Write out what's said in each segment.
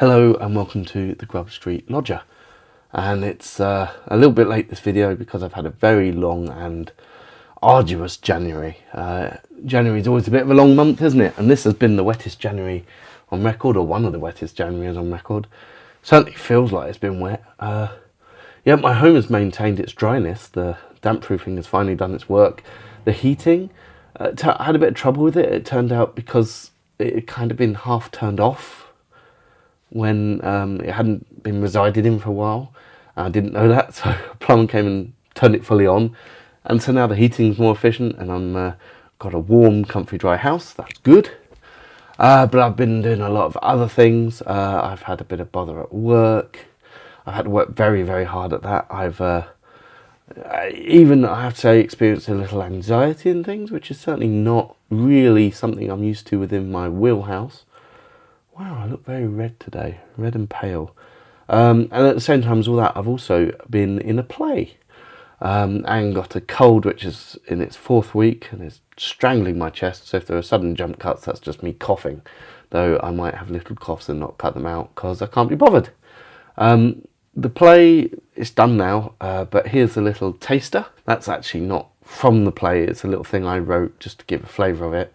Hello and welcome to the Grub Street Lodger, and it's a little bit late this video because I've had a very long and arduous January. January is always a bit of a long month, isn't it? And this has been the wettest January on record, or one of the wettest Januaries on record. Certainly feels like it's been wet. Yeah, my home has maintained its dryness. The damp proofing has finally done its work. The heating, I had a bit of trouble with it. It turned out because it had kind of been half turned off when it hadn't been resided in for a while. I didn't know that, so a plumber came and turned it fully on, and so now the heating's more efficient and I'm got a warm, comfy, dry house. That's good. But I've been doing a lot of other things. I've had a bit of bother at work. I've had to work very, very hard at that. I've even, I have to say, experienced a little anxiety and things, which is certainly not really something I'm used to within my wheelhouse. Wow, I look very red today, red and pale. And at the same time as all that, I've also been in a play and got a cold which is in its 4th week and is strangling my chest. So if there are sudden jump cuts, that's just me coughing, though I might have little coughs and not cut them out because I can't be bothered. The play is done now, but here's a little taster. That's actually not from the play, it's a little thing I wrote just to give a flavour of it.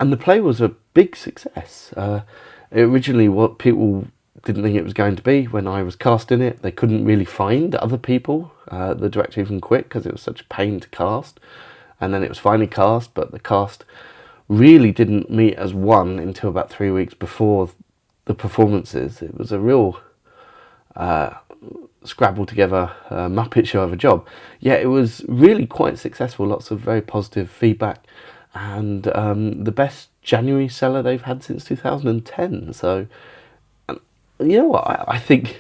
And the play was a big success. Originally, what people didn't think it was going to be when I was cast in it. They couldn't really find other people. The director even quit because it was such a pain to cast. And then it was finally cast, but the cast really didn't meet as one until about 3 weeks before the performances. It was a real scrabble together Muppet show of a job. Yeah, it was really quite successful. Lots of very positive feedback. And the best January seller they've had since 2010. So, you know what? I think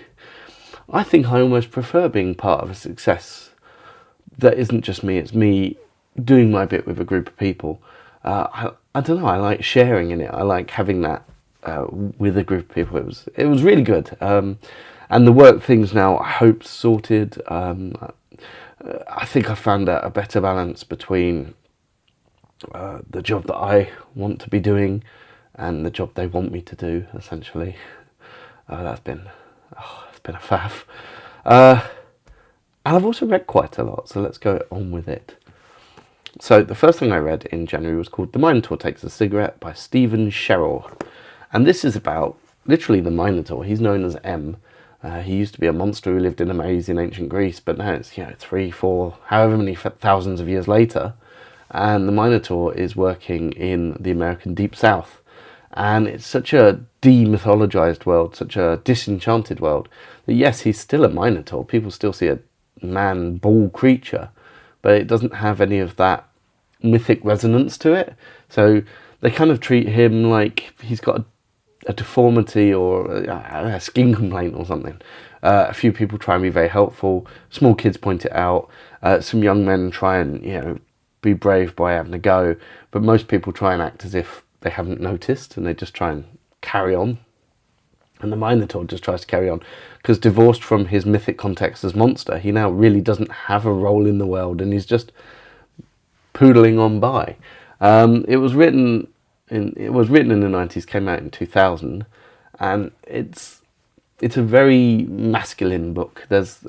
I almost prefer being part of a success that isn't just me. It's me doing my bit with a group of people. I don't know. I like sharing in it. I like having that with a group of people. It was really good. And the work things now, I hope, sorted. I think I found a better balance between the job that I want to be doing and the job they want me to do, essentially. It's been a faff. And I've also read quite a lot, so let's go on with it. So the first thing I read in January was called The Minotaur Takes a Cigarette by Sherrill. And this is about literally the Minotaur. He's known as M. He used to be a monster who lived in a maze in ancient Greece, but now it's 3, 4, however many thousands of years later. And the Minotaur is working in the American Deep South. And it's such a demythologized world, such a disenchanted world, that yes, he's still a Minotaur. People still see a man-bull creature, but it doesn't have any of that mythic resonance to it. So they kind of treat him like he's got a deformity or a skin complaint or something. A few people try and be very helpful. Small kids point it out. Some young men try and, be brave by having a go, but most people try and act as if they haven't noticed and they just try and carry on. And the Minotaur just tries to carry on because, divorced from his mythic context as monster, he now really doesn't have a role in the world and he's just poodling on by. It was written in the 90s, came out in 2000, and it's a very masculine book. There's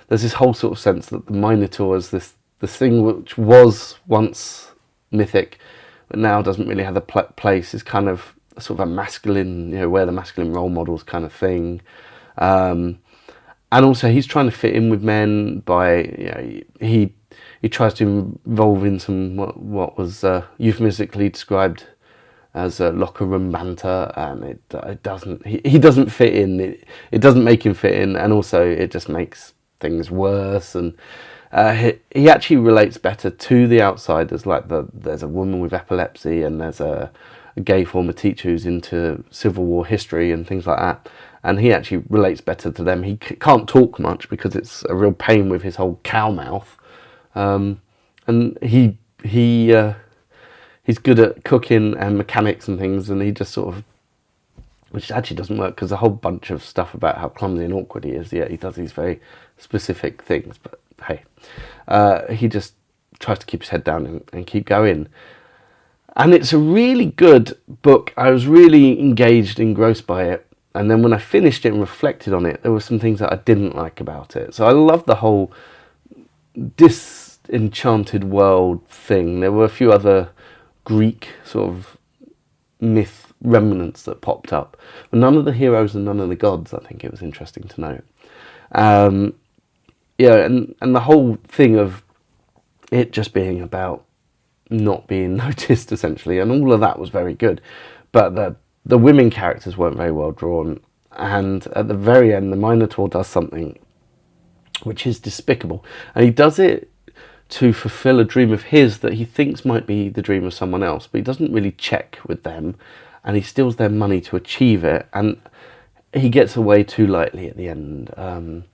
this whole sort of sense that the Minotaur is this thing which was once mythic, but now doesn't really have a place. Is kind of sort of a masculine, where the masculine role models kind of thing. And also he's trying to fit in with men by, he tries to involve in some what was euphemistically described as a locker room banter, and it doesn't. He doesn't fit in. It doesn't make him fit in, and also it just makes things worse. And he actually relates better to the outsiders. Like there's a woman with epilepsy, and there's a gay former teacher who's into Civil War history and things like that. And he actually relates better to them. He can't talk much because it's a real pain with his whole cow mouth. And he's good at cooking and mechanics and things, and he just sort of, which actually doesn't work because a whole bunch of stuff about how clumsy and awkward he is. Yeah, he does these very specific things, but hey, he just tries to keep his head down and keep going. And it's a really good book. I was really engaged, engrossed by it. And then when I finished it and reflected on it, there were some things that I didn't like about it. So I love the whole disenchanted world thing. There were a few other Greek sort of myth remnants that popped up, but none of the heroes and none of the gods. I think it was interesting to note. And the whole thing of it just being about not being noticed, essentially, and all of that was very good. But the women characters weren't very well drawn, and at the very end, the Minotaur does something which is despicable, and he does it to fulfill a dream of his that he thinks might be the dream of someone else, but he doesn't really check with them, and he steals their money to achieve it, and he gets away too lightly at the end.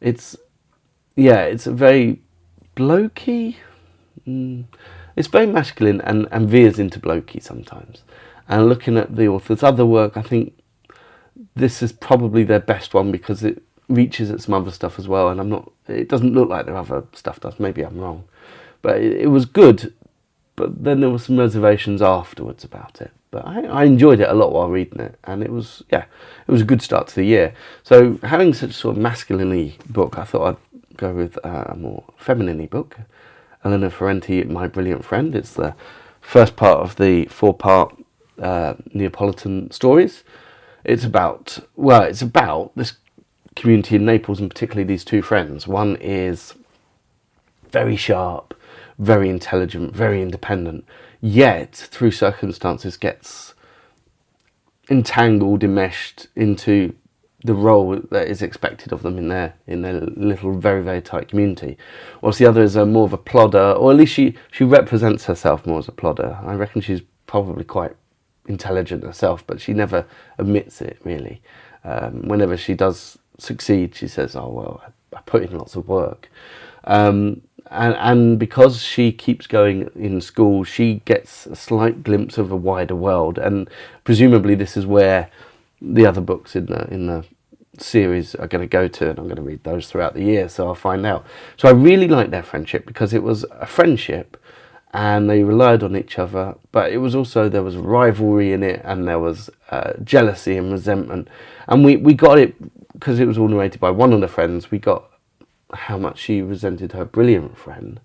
It's a very blokey. It's very masculine and veers into blokey sometimes. And looking at the author's other work, I think this is probably their best one because it reaches at some other stuff as well. And it doesn't look like their other stuff does. Maybe I'm wrong, but it was good. But then there were some reservations afterwards about it. But I enjoyed it a lot while reading it, and it was a good start to the year. So having such a sort of masculine-y book, I thought I'd go with a more feminine-y book. Elena Ferrante, My Brilliant Friend. It's the first part of the 4-part Neapolitan stories. It's about this community in Naples, and particularly these two friends. One is very sharp, very intelligent, very independent, yet through circumstances gets entangled, enmeshed into the role that is expected of them in their little, very, very tight community. Whilst the other is more of a plodder, or at least she represents herself more as a plodder. I reckon she's probably quite intelligent herself, but she never admits it, really. Whenever she does succeed, she says, oh, well, I put in lots of work. And because she keeps going in school, she gets a slight glimpse of a wider world, and presumably this is where the other books in the series are going to go to, and I'm going to read those throughout the year, so I'll find out. So I really liked their friendship because it was a friendship and they relied on each other, but it was also, there was rivalry in it, and there was jealousy and resentment, and we got it because it was all narrated by one of the friends. We got how much she resented her brilliant friend,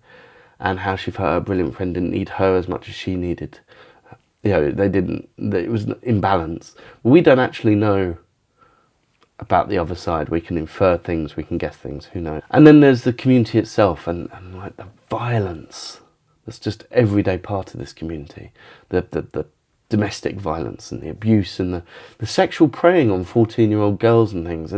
and how she felt her brilliant friend didn't need her as much as she needed. It was imbalance. We don't actually know about the other side. We can infer things, we can guess things, who knows. And then there's the community itself, and like the violence that's just everyday part of this community. The domestic violence and the abuse and the sexual preying on 14-year-old girls and things.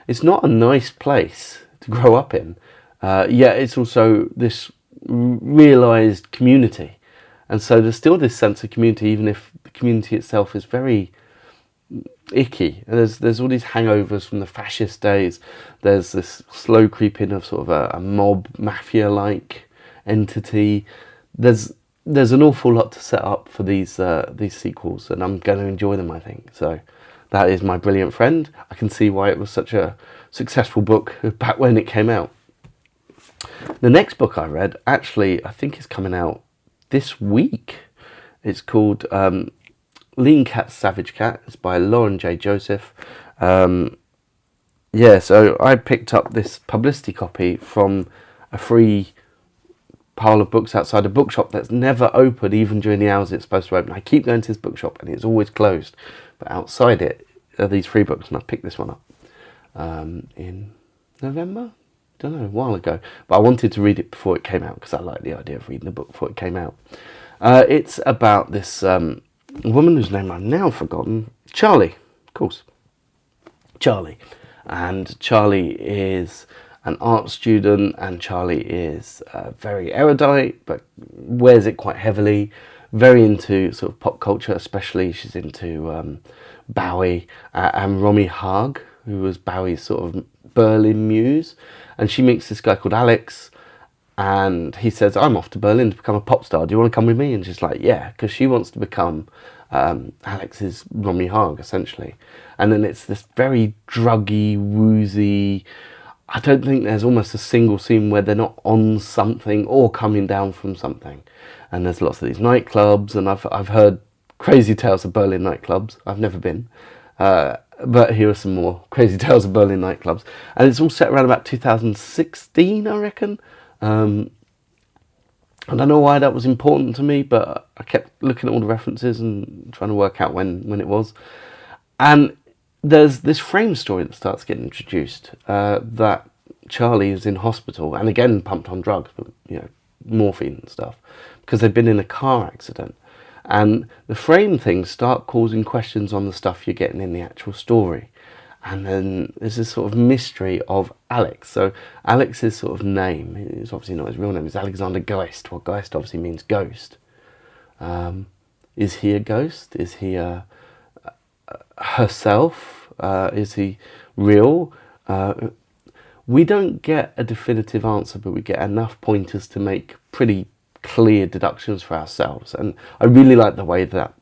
It's not a nice place to grow up in. Yet it's also this realised community. And so there's still this sense of community, even if the community itself is very icky. And there's all these hangovers from the fascist days. There's this slow creeping of sort of a mob, mafia-like entity. There's an awful lot to set up for these sequels, and I'm going to enjoy them, I think. So that is My Brilliant Friend. I can see why it was such a successful book back when it came out. The next book I read, actually, I think is coming out this week. It's called Lean Cat, Savage Cat. It's by Lauren J. Joseph. So I picked up this publicity copy from a free pile of books outside a bookshop that's never opened, even during the hours it's supposed to open. I keep going to this bookshop and it's always closed, but outside it are these free books, and I picked this one up in November? Don't know, a while ago, but I wanted to read it before it came out because I like the idea of reading the book before it came out. It's about this woman whose name I've now forgotten. Charlie, of course. Charlie. And Charlie is an art student, and Charlie is very erudite, but wears it quite heavily. Very into sort of pop culture, especially she's into Bowie and Romy Haag, who was Bowie's sort of Berlin muse. And she meets this guy called Alex, and he says, I'm off to Berlin to become a pop star. Do you want to come with me? And she's like, yeah, because she wants to become Alex's Romy Haag, essentially. And then it's this very druggy, woozy, I don't think there's almost a single scene where they're not on something or coming down from something. And there's lots of these nightclubs, and I've heard crazy tales of Berlin nightclubs. I've never been. But here are some more crazy tales of Berlin nightclubs. And it's all set around about 2016, I reckon. I don't know why that was important to me, but I kept looking at all the references and trying to work out when it was. And there's this frame story that starts getting introduced, that Charlie is in hospital, and again pumped on drugs, but, morphine and stuff, because they've been in a car accident. And the frame things start causing questions on the stuff you're getting in the actual story. And then there's this sort of mystery of Alex. So Alex's sort of name, it's obviously not his real name, it's Alexander Geist. Well, Geist obviously means ghost. Is he a ghost? Is he herself? Is he real? We don't get a definitive answer, but we get enough pointers to make pretty clear deductions for ourselves. And I really like the way that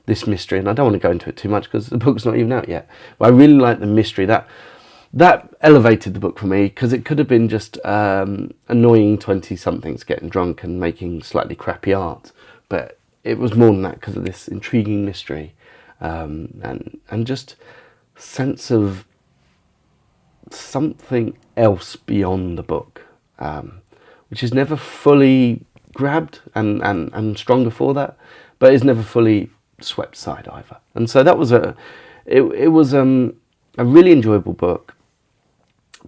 this mystery, and I don't want to go into it too much because the book's not even out yet, but I really like the mystery that elevated the book for me, because it could have been just annoying 20-somethings getting drunk and making slightly crappy art, but it was more than that because of this intriguing mystery, and just sense of something else beyond the book, which is never fully grabbed, and I'm stronger for that, but is never fully swept aside either. And so that was a really enjoyable book,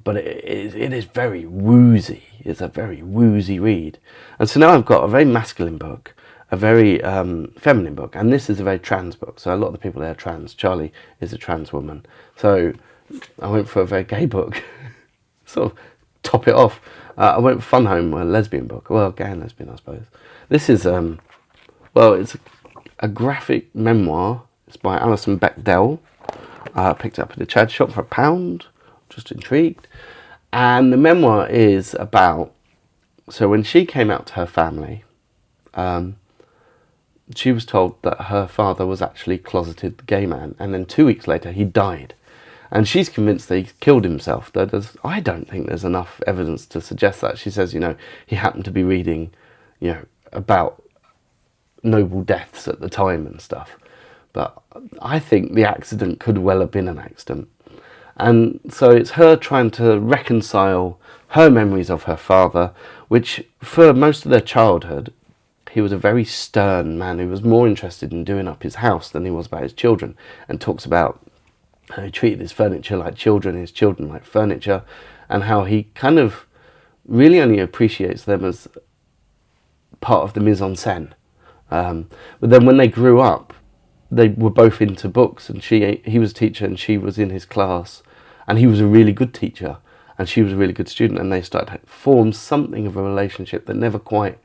but it is very woozy. It's a very woozy read. And so now I've got a very masculine book, a very feminine book, and this is a very trans book. So a lot of the people there are trans. Charlie is a trans woman. So I went for a very gay book, sort of top it off. I went for Fun Home, a lesbian book. Well, gay and lesbian, I suppose. This is, it's a graphic memoir. It's by Alison Bechdel. I picked it up at the charity shop for £1. Just intrigued. And the memoir is about, so when she came out to her family, she was told that her father was actually closeted gay man, and then 2 weeks later he died. And she's convinced that he killed himself. I don't think there's enough evidence to suggest that. She says, he happened to be reading, about noble deaths at the time and stuff. But I think the accident could well have been an accident. And so it's her trying to reconcile her memories of her father, which for most of their childhood, he was a very stern man who was more interested in doing up his house than he was about his children, and talks about how he treated his furniture like children, his children like furniture, and how he kind of really only appreciates them as part of the mise en scène. But then when they grew up, they were both into books, and he was a teacher and she was in his class, and he was a really good teacher and she was a really good student, and they started to form something of a relationship that never quite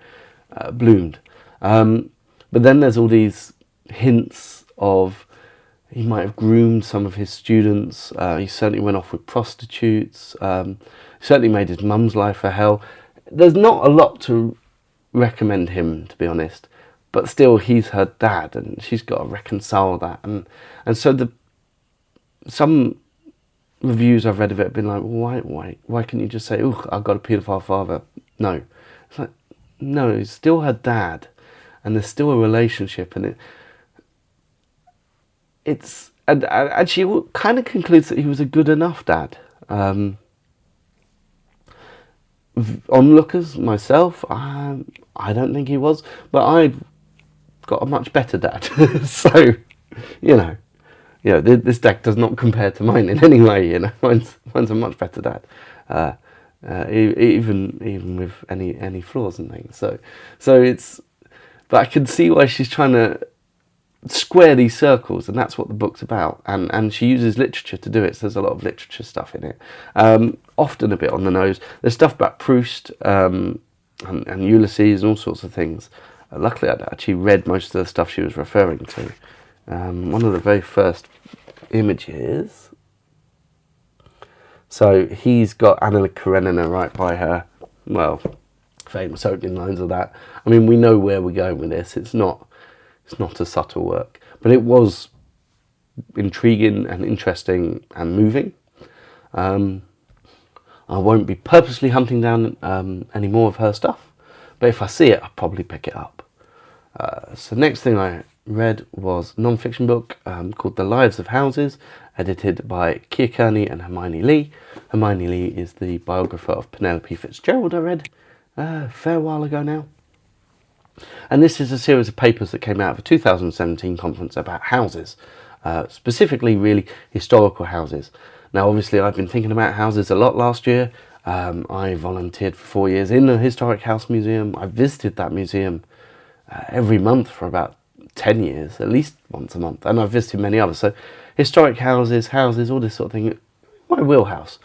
bloomed. But then there's all these hints of he might have groomed some of his students. He certainly went off with prostitutes. Certainly made his mum's life a hell. There's not a lot to recommend him, to be honest, but still he's her dad and she's got to reconcile that. And so some reviews I've read of it have been like, why can't you just say, oh, I've got a paedophile father? No. It's like, no, he's still her dad and there's still a relationship, and and she kind of concludes that he was a good enough dad. Onlookers, myself, I don't think he was, but I've got a much better dad. So, this deck does not compare to mine in any way. Mine's a much better dad, even with any flaws and things. So it's, but I can see why she's trying to square these circles, and that's what the book's about. And she uses literature to do it. So there's a lot of literature stuff in it. Often a bit on the nose. There's stuff about Proust and Ulysses and all sorts of things. Luckily, I'd actually read most of the stuff she was referring to. One of the very first images. So he's got Anna Karenina right by her. Well, famous opening lines of that. I mean, we know where we're going with this. It's not a subtle work, but it was intriguing and interesting and moving. I won't be purposely hunting down any more of her stuff, but if I see it, I'll probably pick it up. So next thing I read was a non-fiction book called The Lives of Houses, edited by Kia Kearney and Hermione Lee. Hermione Lee is the biographer of Penelope Fitzgerald I read a fair while ago now. And this is a series of papers that came out of a 2017 conference about houses, specifically really historical houses. Now obviously I've been thinking about houses a lot last year. I volunteered for 4 years in the Historic House Museum. I visited that museum every month for about 10 years, at least once a month, and I've visited many others. So historic houses, all this sort of thing, my wheelhouse.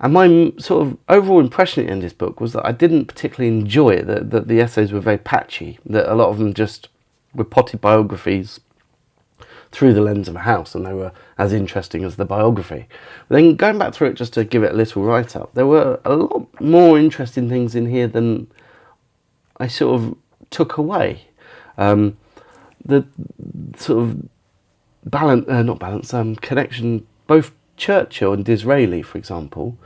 And my sort of overall impression in this book was that I didn't particularly enjoy it, that the essays were very patchy, that a lot of them just were potted biographies through the lens of a house, and they were as interesting as the biography. But then going back through it just to give it a little write-up, there were a lot more interesting things in here than I sort of took away. The sort of connection, both Churchill and Disraeli, for example,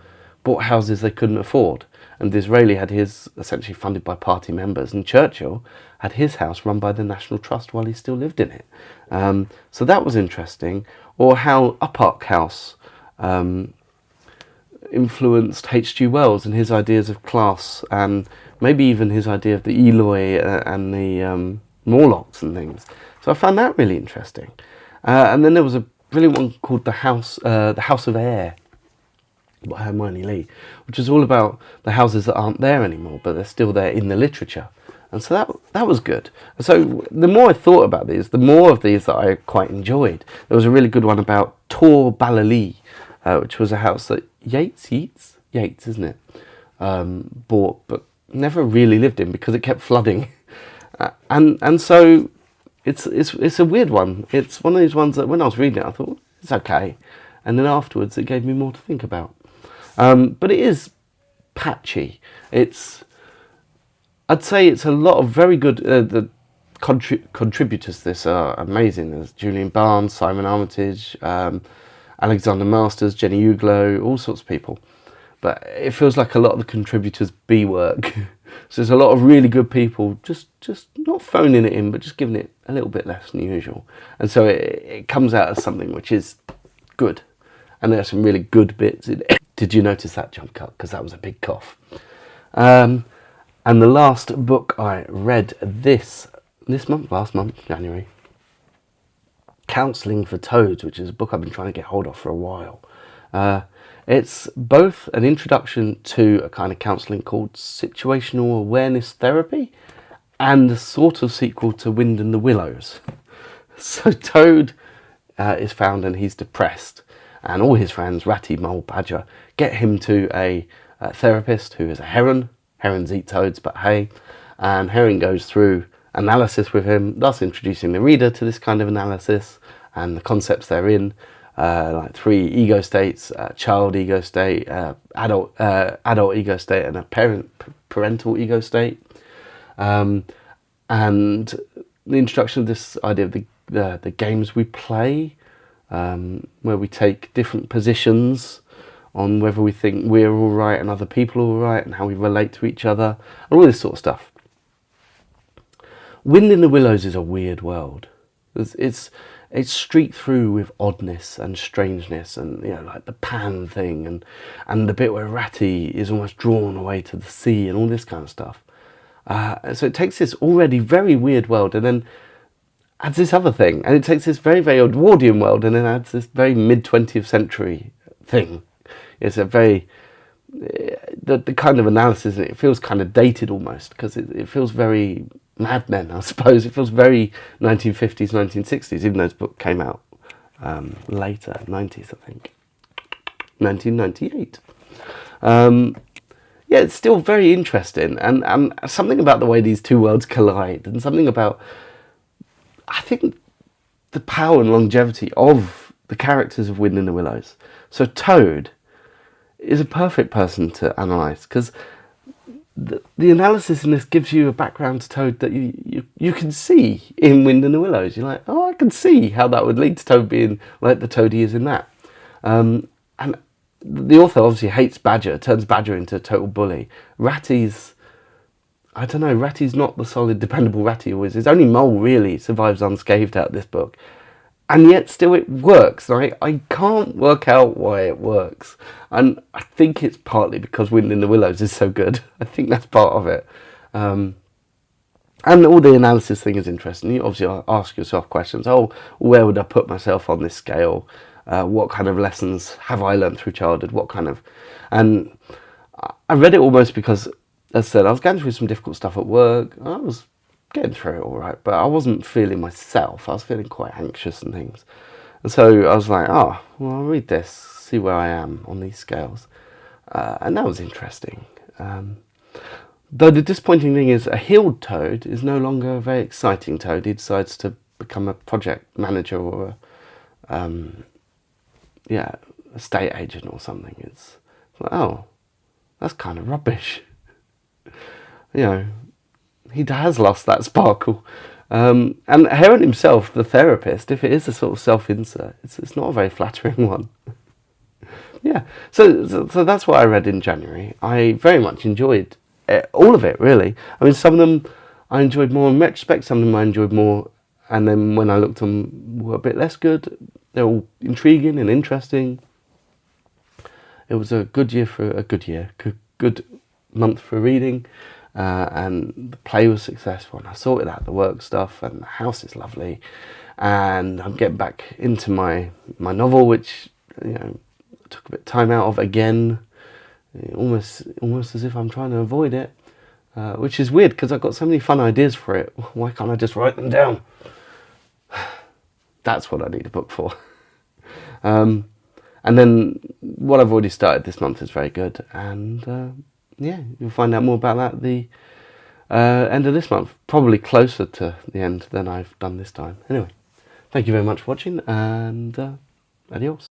bought houses they couldn't afford, and Disraeli had his essentially funded by party members, and Churchill had his house run by the National Trust while he still lived in it. So that was interesting. Or how Uppark House influenced H.G. Wells and his ideas of class, and maybe even his idea of the Eloy and the Morlocks and things. So I found that really interesting. And then there was a brilliant one called The House of Air by Hermione Lee, which is all about the houses that aren't there anymore, but they're still there in the literature. And so that was good. So the more I thought about these, the more of these that I quite enjoyed. There was a really good one about Tor Balali, which was a house that Yates, isn't it? Bought, but never really lived in because it kept flooding. And so it's a weird one. It's one of these ones that when I was reading it, I thought, it's okay. And then afterwards, it gave me more to think about. But it is patchy. I'd say it's a lot of very good, the contributors to this are amazing. There's Julian Barnes, Simon Armitage, Alexander Masters, Jenny Uglow, all sorts of people. But it feels like a lot of the contributors' B work. So there's a lot of really good people just not phoning it in, but just giving it a little bit less than usual. And so it comes out as something which is good. And there are some really good bits in it. Did you notice that jump cut? Because that was a big cough. And the last book I read last month, January, Counselling for Toads, which is a book I've been trying to get hold of for a while. It's both an introduction to a kind of counselling called situational awareness therapy and a sort of sequel to Wind in the Willows. So Toad is found and he's depressed, and all his friends, Ratty, Mole, Badger, get him to a therapist who is a heron. Herons eat toads, but hey. And Heron goes through analysis with him, thus introducing the reader to this kind of analysis and the concepts therein. Like 3 ego states, child ego state, adult ego state, and a parental ego state. And the introduction of this idea of the games we play, where we take different positions on whether we think we're all right and other people are all right, and how we relate to each other, and all this sort of stuff. Wind in the Willows is a weird world. It's streaked through with oddness and strangeness, and like the pan thing, and the bit where Ratty is almost drawn away to the sea, and all this kind of stuff. So it takes this already very weird world, and then adds this other thing, and it takes this very, very Edwardian world, and then adds this very mid-20th century thing. It's a very the kind of analysis, and it feels kind of dated almost, because it feels very Mad Men, I suppose. It feels very 1950s, 1960s, even though this book came out later, 90s, I think. 1998. Yeah, it's still very interesting, and something about the way these two worlds collide, and something about, I think, the power and longevity of the characters of Wind in the Willows. So Toad is a perfect person to analyse, because the analysis in this gives you a background to Toad that you can see in Wind in the Willows. You're like, oh, I can see how that would lead to Toad being like the Toad he is in that. And the author obviously hates Badger, turns Badger into a total bully. Ratty's not the solid, dependable Ratty always is. Only Mole really survives unscathed out of this book. and yet still it works. I can't work out why it works, and I think it's partly because Wind in the Willows is so good. I think that's part of it. And all the analysis thing is interesting. You obviously ask yourself questions. Oh, where would I put myself on this scale? What kind of lessons have I learned through childhood? What kind of... And I read it almost because, as I said, I was going through some difficult stuff at work. I was getting through it all right, but I wasn't feeling myself. I was feeling quite anxious and things. And so I was like, oh, well, I'll read this, see where I am on these scales. And that was interesting. Though the disappointing thing is a healed toad is no longer a very exciting toad. He decides to become a project manager or a estate agent or something. It's like, oh, that's kind of rubbish. He has lost that sparkle. And Heron himself, the therapist, if it is a sort of self-insert, it's not a very flattering one. Yeah, so that's what I read in January. I very much enjoyed all of it, really. I mean, some of them I enjoyed more in retrospect, some of them I enjoyed more, and then when I looked at them were a bit less good. They're all intriguing and interesting. It was a good month for reading, and the play was successful, and I sorted out the work stuff, and the house is lovely, and I'm getting back into my novel, which took a bit of time out of again, almost as if I'm trying to avoid it, which is weird because I've got so many fun ideas for it. Why can't I just write them down? That's what I need a book for. And then what I've already started this month is very good, and you'll find out more about that at the end of this month, probably closer to the end than I've done this time. Anyway, thank you very much for watching, and adios.